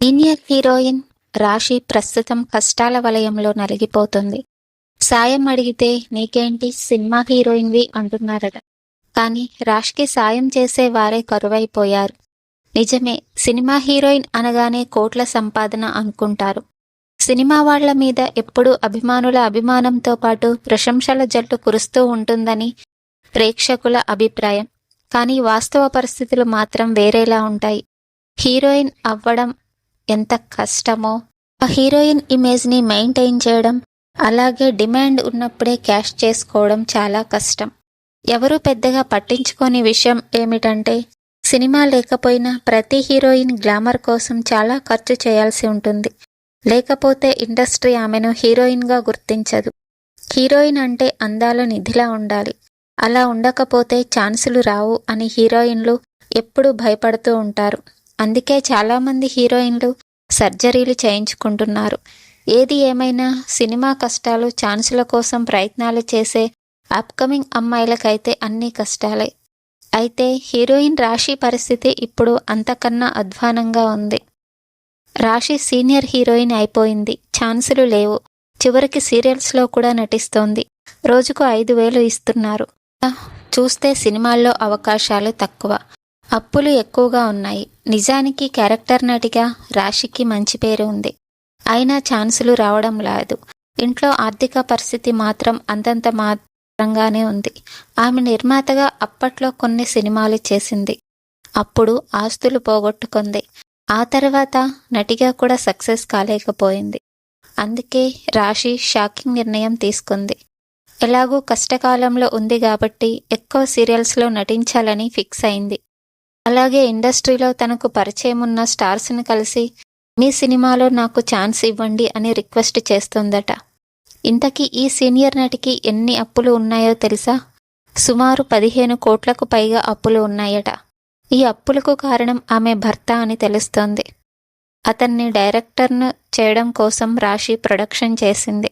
Senior heroine రాశి ప్రస్తుతం కష్టాల వలయంలో నలిగిపోతుంది. సాయం అడిగితే నీకేంటి సినిమా హీరోయిన్వి అంటున్నారట. కానీ రాశికి సాయం చేసే వారే కరువైపోయారు. నిజమే, సినిమా హీరోయిన్ అనగానే కోట్ల సంపాదన అనుకుంటారు. సినిమా వాళ్ల మీద ఎప్పుడూ అభిమానుల అభిమానంతో పాటు ప్రశంసల జట్టు కురుస్తూ ఉంటుందని ప్రేక్షకుల అభిప్రాయం. కానీ వాస్తవ పరిస్థితులు మాత్రం వేరేలా ఉంటాయి. హీరోయిన్ అవ్వడం ఎంత కష్టమో, ఆ హీరోయిన్ ఇమేజ్ని మెయింటైన్ చేయడం, అలాగే డిమాండ్ ఉన్నప్పుడే క్యాష్ చేసుకోవడం చాలా కష్టం. ఎవరూ పెద్దగా పట్టించుకోని విషయం ఏమిటంటే, సినిమా లేకపోయినా ప్రతి హీరోయిన్ గ్లామర్ కోసం చాలా ఖర్చు చేయాల్సి ఉంటుంది. లేకపోతే ఇండస్ట్రీ ఆమెను హీరోయిన్గా గుర్తించదు. హీరోయిన్ అంటే అందాల నిధిలా ఉండాలి. అలా ఉండకపోతే ఛాన్సులు రావు అని హీరోయిన్లు ఎప్పుడూ భయపడుతూ ఉంటారు. అందుకే చాలామంది హీరోయిన్లు సర్జరీలు చేయించుకుంటున్నారు. ఏది ఏమైనా సినిమా కష్టాలు, ఛాన్సుల కోసం ప్రయత్నాలు చేసే అప్కమింగ్ అమ్మాయిలకైతే అన్నీ కష్టాలే. అయితే హీరోయిన్ రాశి పరిస్థితి ఇప్పుడు అంతకన్నా అధ్వానంగా ఉంది. రాశి సీనియర్ హీరోయిన్ అయిపోయింది. ఛాన్సులు లేవు. చివరికి సీరియల్స్లో కూడా నటిస్తోంది. రోజుకు 5,000 ఇస్తున్నారు. చూస్తే సినిమాల్లో అవకాశాలు తక్కువ, అప్పులు ఎక్కువగా ఉన్నాయి. నిజానికి క్యారెక్టర్ నటిగా రాశికి మంచి పేరు ఉంది. అయినా ఛాన్సులు రావడం లేదు. ఇంట్లో ఆర్థిక పరిస్థితి మాత్రం అంతంత మాత్రంగానే ఉంది. ఆమె నిర్మాతగా అప్పట్లో కొన్ని సినిమాలు చేసింది. అప్పుడు ఆస్తులు పోగొట్టుకుంది. ఆ తర్వాత నటిగా కూడా సక్సెస్ కాలేకపోయింది. అందుకే రాశి షాకింగ్ నిర్ణయం తీసుకుంది. ఎలాగూ కష్టకాలంలో ఉంది కాబట్టి ఎక్కువ సీరియల్స్లో నటించాలని ఫిక్స్ అయింది. అలాగే ఇండస్ట్రీలో తనకు పరిచయం ఉన్న స్టార్స్ని కలిసి మీ సినిమాలో నాకు ఛాన్స్ ఇవ్వండి అని రిక్వెస్ట్ చేస్తుందట. ఇంతకీ ఈ సీనియర్ నటికి ఎన్ని అప్పులు ఉన్నాయో తెలుసా? సుమారు 15 కోట్లకు పైగా అప్పులు ఉన్నాయట. ఈ అప్పులకు కారణం ఆమె భర్త అని తెలుస్తోంది. అతన్ని డైరెక్టర్ను చేయడం కోసం రాశి ప్రొడక్షన్ చేసింది.